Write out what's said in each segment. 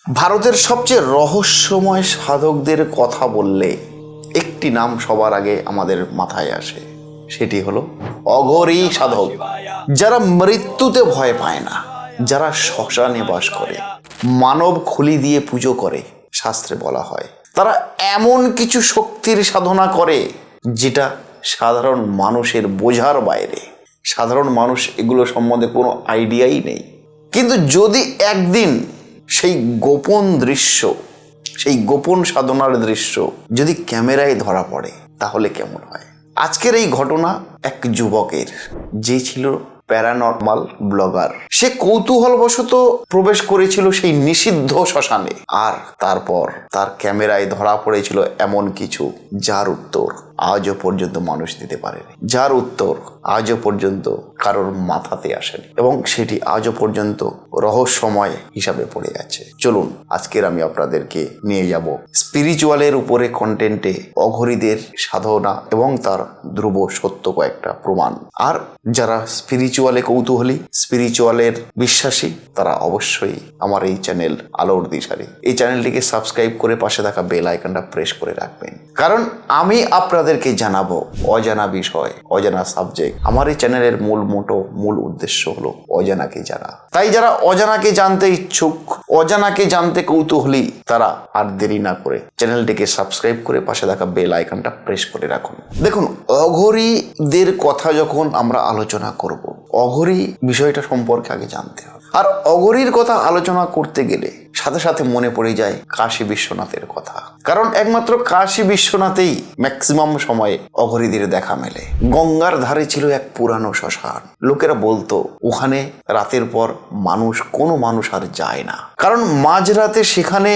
ভারতের সবচেয়ে রহস্যময় সাধকদের কথা বললে একটি নাম সবার আগে আমাদের মাথায় আসে, সেটি হলো অঘরী সাধক। যারা মৃত্যুতে ভয় পায় না, যারা শ্মশানে বাস করে, মানব খুলি দিয়ে পুজো করে, শাস্ত্রে বলা হয় তারা এমন কিছু শক্তির সাধনা করে যেটা সাধারণ মানুষের বোঝার বাইরে। সাধারণ মানুষ এগুলো সম্বন্ধে কোনো আইডিয়াই নেই। কিন্তু যদি একদিন সেই গোপন দৃশ্য, সেই গোপন সাধনার দৃশ্য যদি ক্যামেরায় ধরা পড়ে তাহলে কেমন হয়? আজকের এই ঘটনা এক যুবকের, যে ছিল প্যারানর্মাল ব্লগার। সে কৌতূহলবশত প্রবেশ করেছিল সেই নিষিদ্ধ শ্মশানে, আর তারপর তার ক্যামেরায় ধরা পড়েছিল এমন কিছু যার উত্তর আজও পর্যন্ত মানুষ দিতে পারেনি, যার উত্তর আজও পর্যন্ত কারোর মাথাতে আসেনি, এবং সেটি আজও পর্যন্ত রহস্যময় হিসাবে পড়ে আছে। চলুন আজকের আমি আপনাদেরকে নিয়ে যাব স্পিরিচুয়ালের উপরে কন্টেন্টে অঘরীদের সাধনা এবং তার ধ্রুব সত্য কয়েকটা প্রমাণ। আর যারা স্পিরিচুয়ালে কৌতূহলী, স্পিরিচুয়ালের বিশ্বাসী, তারা অবশ্যই আমার এই চ্যানেল আলোর দিশারি, এই চ্যানেলটিকে সাবস্ক্রাইব করে পাশে থাকা বেল আইকনটা প্রেস করে রাখবেন, কারণ আমি আপনাদেরকে জানাবো অজানা বিষয়, অজানা সাবজেক্ট। আমার এই চ্যানেলের মূল মোটো, মূল উদ্দেশ্য হলো অজানাকে জানা। তাই যারা অজানাকে জানতে ইচ্ছুক, অজানাকে জানতে কৌতূহলী, তারা আর দেরি না করে চ্যানেলটিকে সাবস্ক্রাইব করে পাশে থাকা বেল আইকনটা প্রেস করে রাখুন। দেখুন, অঘরীদের কথা যখন আমরা আলোচনা করব, অঘরী বিষয়টা সম্পর্কে আগে জানতে হবে। আর অঘরীর কথা আলোচনা করতে গেলে সাথে সাথে মনে পড়ে যায় কাশী বিশ্বনাথের কথা, কারণ একমাত্র কাশী বিশ্বনাথেই ম্যাক্সিমাম সময়ে অঘরীদের দেখা মেলে। গঙ্গার ধারে ছিল এক পুরানো শ্মশান। লোকেরা বলতো ওখানে রাতের পর কোনো মানুষ আর যায় না, কারণ মাঝরাতে সেখানে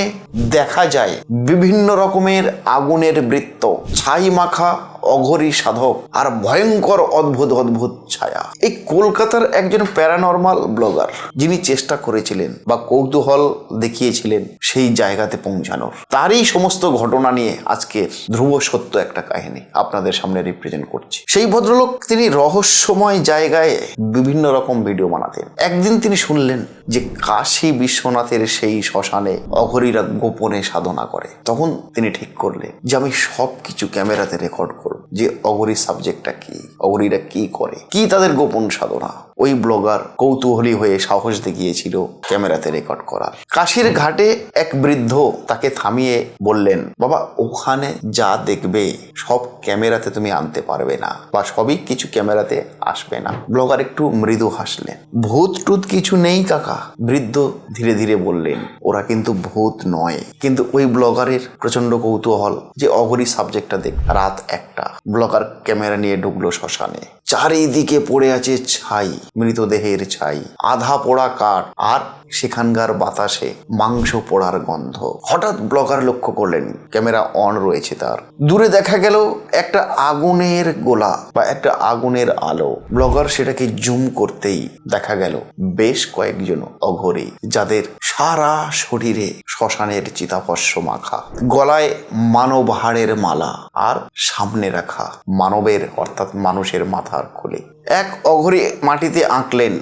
দেখা যায় বিভিন্ন রকমের আগুনের বৃত্ত, ছাই মাখা অঘরী সাধক, আর ভয়ঙ্কর অদ্ভুত অদ্ভুত ছায়া। এই কলকাতার একজন প্যারানর্মাল ব্লগার, যিনি চেষ্টা করেছিলেন বা কৌতূহল দেখিয়েছিলেন সেই জায়গাতে পৌঁছানোর, তারই সমস্ত ঘটনা নিয়ে আজকের ধ্রুব সত্য একটা কাহিনী আপনাদের সামনে রিপ্রেজেন্ট করছি। সেই ভদ্রলোক, তিনি রহস্যময় জায়গায় বিভিন্ন রকম ভিডিও বানাতেন। একদিন তিনি শুনলেন যে কাশী বিশ্বনাথের সেই শ্মশানে অঘরীরা গোপনে সাধনা করে। তখন তিনি ঠিক করলেন যে আমি সব কিছু ক্যামেরাতে রেকর্ড করব, যে অঘরী সাবজেক্টটা কি, অঘরীরা কি করে, কি তাদের গোপন সাধনা। ওই ব্লগার কৌতূহলী হয়ে সাহস দেখিয়েছিল ক্যামেরাতে রেকর্ড করার। কাশীর ঘাটে এক বৃদ্ধ তাকে থামিয়ে বললেন, বাবা, ওখানে যা দেখবে সব ক্যামেরাতে তুমি আনতে পারবে না, বা সবই কিছু ক্যামেরাতে আসবে না। ব্লগার একটু মৃদু হাসলেন। ভূত টুত কিছু নেই কাকা, বৃদ্ধ ধীরে ধীরে বললেন। ওরা কিন্তু ভূত নয়, কিন্তু ওই ব্লগারের প্রচন্ড কৌতূহল যে অঘরী সাবজেক্টটা দেখ। রাত 1টা, ব্লগার ক্যামেরা নিয়ে ঢুকলো শ্মশানে। চারিদিকে পড়ে আছে ছাই, মৃতদেহের ছাই, আধা পোড়া কাঠ, আর সেখানকার বাতাসে মাংস পোড়ার গন্ধ। হঠাৎ ব্লগার লক্ষ্য করলেন ক্যামেরা অন রয়েছে তার। দূরে দেখা গেল একটা আগুনের গোলা বা একটা আগুনের আলো। ব্লগার সেটাকে জুম করতেই দেখা গেল বেশ কয়েকজন অঘরী, যাদের সারা শরীরে শ্মশানের চিতাভস্ম মাখা, গলায় মানব হাড়ের মালা, আর সামনে রাখা মানবের অর্থাৎ মানুষের মাথার খুলি। এক অঘরী মাটিতে আঁকলেন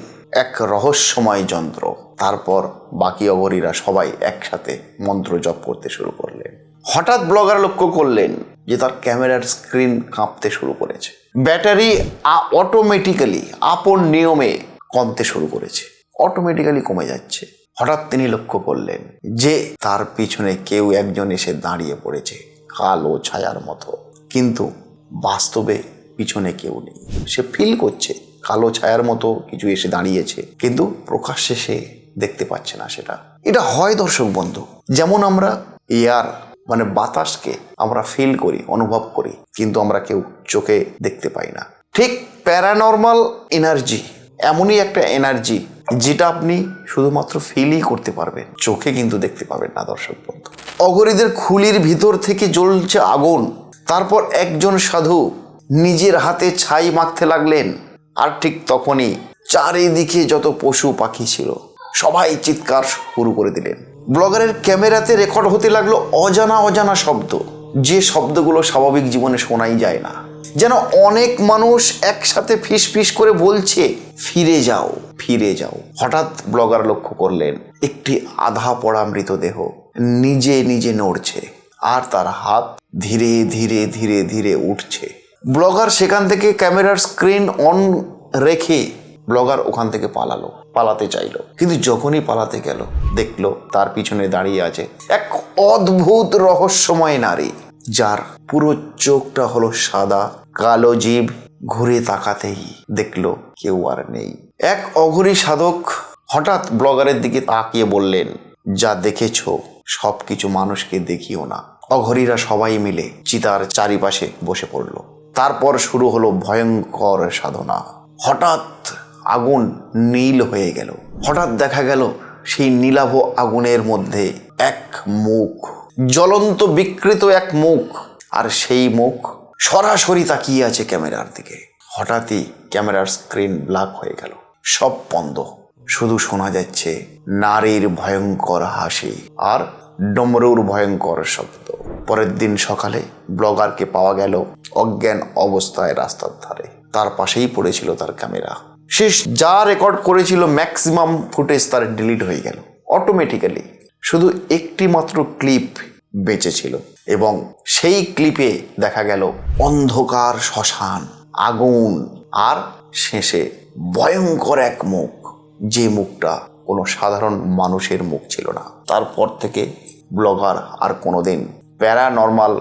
এক রহস্যময় যন্ত্র। তারপর বাকি অঘরীরা সবাই একসাথে মন্ত্র জপ করতে শুরু করলেন। হঠাৎ ব্লগার লক্ষ্য করলেন যে তার ক্যামেরার স্ক্রিন কাঁপতে শুরু করেছে। ব্যাটারি অটোমেটিক্যালি আপন নিয়মে কমতে শুরু করেছে, অটোমেটিক্যালি কমে যাচ্ছে। হঠাৎ তিনি লক্ষ্য করলেন যে তার পিছনে কেউ একজন এসে দাঁড়িয়ে পড়েছে কালো ছায়ার মতো, কিন্তু বাস্তবে পিছনে কেউ নেই। সে ফিল করছে কালো ছায়ার মতো কিছু এসে দাঁড়িয়েছে, কিন্তু প্রকাশ্যে সে দেখতে পাচ্ছে না সেটা। এটা হয় দর্শক বন্ধু, যেমন আমরা এয়ার মানে বাতাসকে আমরা ফিল করি, অনুভব করি, কিন্তু আমরা কেউ চোখে দেখতে পাই না। ঠিক প্যারানর্মাল এনার্জি এমনই একটা এনার্জি যেটা আপনি শুধুমাত্র ফিলই করতে পারবেন, চোখে কিন্তু দেখতে পাবেন না দর্শক বন্ধু। অঘরীদের খুলির ভিতর থেকে জ্বলছে আগুন। তারপর একজন সাধু নিজের হাতে ছাই মাখতে লাগলেন, আর ঠিক তখনই চারিদিকে যত পশু পাখি ছিল সবাই চিৎকার শুরু করে দিলেন। ব্লগারের ক্যামেরাতে রেকর্ড হতে লাগলো অজানা অজানা শব্দ, যে শব্দগুলো স্বাভাবিক জীবনে শোনাই যায় না। যেন অনেক মানুষ একসাথে ফিস ফিস করে বলছে ফিরে যাও ফিরে যাও। হঠাৎ ব্লগার লক্ষ্য করলেন একটি আধা পড়া মৃতদেহ নিজে নিজে নড়ছে আর তার হাত ধীরে ধীরে ধীরে ধীরে উঠছে। ব্লগার সেখান থেকে ক্যামেরার স্ক্রিন অন রেখে ব্লগার ওখান থেকে পালাতে চাইলো, কিন্তু যখনই পালাতে গেল দেখলো তার পিছনে দাঁড়িয়ে আছে এক অদ্ভুত রহস্যময় নারী, যার পুরো চোখটা হলো সাদা, কালো জিভ, ঘুরে তাকাতেই দেখলো কেউ আর নেই। এক অঘরী সাধক হঠাৎ ব্লগারের দিকে তাকিয়ে বললেন, যা দেখেছো সবকিছু মানুষকে দেখিও না। অঘরীরা সবাই মিলে চিতার চারিপাশে বসে পড়ল। তারপর শুরু হলো ভয়ঙ্কর সাধনা। হঠাৎ আগুন নীল হয়ে গেল। হঠাৎ দেখা গেল সেই নীলাভ আগুনের মধ্যে এক মুখ, জ্বলন্ত বিকৃত এক মুখ, আর সেই মুখ সরাসরি তাকিয়ে আছে ক্যামেরার দিকে। হঠাৎই ক্যামেরার স্ক্রিন ব্ল্যাক হয়ে গেল, সব বন্ধ, শুধু শোনা যাচ্ছে নারীর ভয়ঙ্কর হাসি আর ডমরুর ভয়ঙ্কর শব্দ। পরের দিন সকালে ব্লগারকে পাওয়া গেল অজ্ঞান অবস্থায় রাস্তার ধারে, তার পাশেই পড়েছিল তার ক্যামেরা। সে যা রেকর্ড করেছিল ম্যাক্সিমাম ফুটেজ তার ডিলিট হয়ে গেল অটোমেটিক্যালি। শুধু একটি মাত্র ক্লিপ বেঁচে ছিল এবং সেই ক্লিপে দেখা গেল অন্ধকার শ্মশান, আগুন আর শেষে ভয়ঙ্কর এক মুখ, যে মুখটা কোনো সাধারণ মানুষের মুখ ছিল না। তারপর থেকে ব্লগার আর কোনোদিন প্যারানর্মাল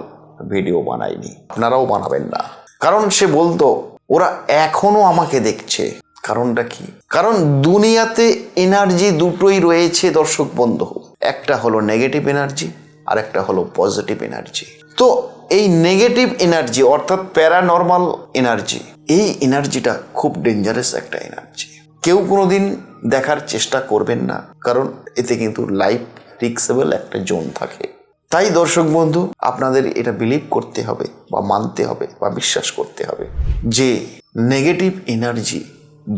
ভিডিও বানায়নি, আপনারাও বানাবেন না। কারণ সে বলতো ওরা এখনো আমাকে দেখছে। কারণটা কি? কারণ দুনিয়াতে এনার্জি দুটোই রয়েছে দর্শক বন্ধু, একটা হলো নেগেটিভ এনার্জি আর একটা হলো পজিটিভ এনার্জি। তো এই নেগেটিভ এনার্জি অর্থাৎ প্যারানর্মাল এনার্জি, এই এনার্জিটা খুব ডেঞ্জারাস একটা এনার্জি। কেউ কোনোদিন দেখার চেষ্টা করবেন না, কারণ এতে কিন্তু লাইফ রিস্কেবল একটা জোন থাকে। তাই দর্শক বন্ধু, আপনাদের এটা বিলিভ করতে হবে বা মানতে হবে বা বিশ্বাস করতে হবে যে নেগেটিভ এনার্জি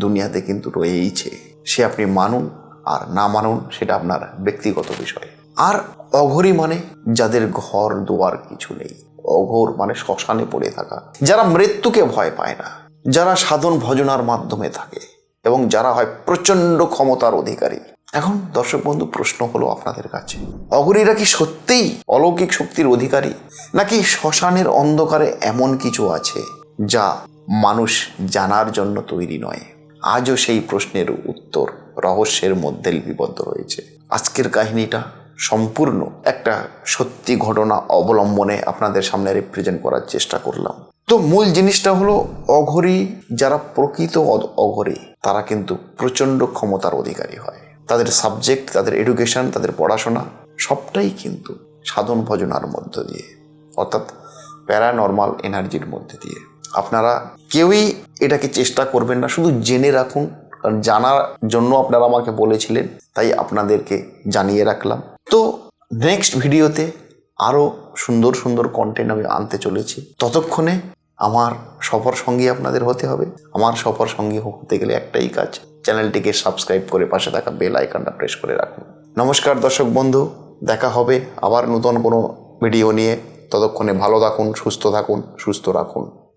দুনিয়াতে কিন্তু রয়েইছে। সে আপনি মানুন আর না মানুন সেটা আপনার ব্যক্তিগত বিষয়। আর অঘরী মানে যাদের ঘর দুয়ার কিছু নেই, অঘোর মানে শ্মশানে পড়ে থাকা, যারা মৃত্যুকে ভয় পায় না, যারা সাধন ভজনার মাধ্যমে থাকে এবং যারা হয় প্রচণ্ড ক্ষমতার অধিকারী। এখন দর্শক বন্ধু, প্রশ্ন হলো আপনাদের কাছে, অঘরীরা কি সত্যিই অলৌকিক শক্তির অধিকারী, নাকি শ্মশানের অন্ধকারে এমন কিছু আছে যা মানুষ জানার জন্য তৈরি নয়? আজও সেই প্রশ্নের উত্তর রহস্যের মধ্যে লিপিবদ্ধ রয়েছে। আজকের কাহিনীটা সম্পূর্ণ একটা সত্যি ঘটনা অবলম্বনে আপনাদের সামনে রিপ্রেজেন্ট করার চেষ্টা করলাম। তো মূল জিনিসটা হলো, অঘরী যারা প্রকৃত অঘরী তারা কিন্তু প্রচণ্ড ক্ষমতার অধিকারী হয়। তাদের সাবজেক্ট, তাদের এডুকেশন, তাদের পড়াশোনা সবটাই কিন্তু সাধন ভজনার মধ্য দিয়ে, অর্থাৎ প্যারানর্মাল এনার্জির মধ্যে দিয়ে। আপনারা কেউই এটাকে চেষ্টা করবেন না, শুধু জেনে রাখুন, কারণ জানার জন্য আপনারা আমাকে বলেছিলেন, তাই আপনাদেরকে জানিয়ে রাখলাম। তো নেক্সট ভিডিওতে আরও সুন্দর সুন্দর কন্টেন্ট আমি আনতে চলেছি। ততক্ষণে আমার সফর সঙ্গী আপনাদের হতে হবে। আমার সফর সঙ্গী হতে গেলে একটাই কাজ, চ্যানেলটিকে সাবস্ক্রাইব করে পাশে থাকা বেল আইকনটা প্রেস করে রাখুন। নমস্কার দর্শক বন্ধু, দেখা হবে আবার নতুন কোনো ভিডিও নিয়ে। ততক্ষণে ভালো থাকুন, সুস্থ রাখুন।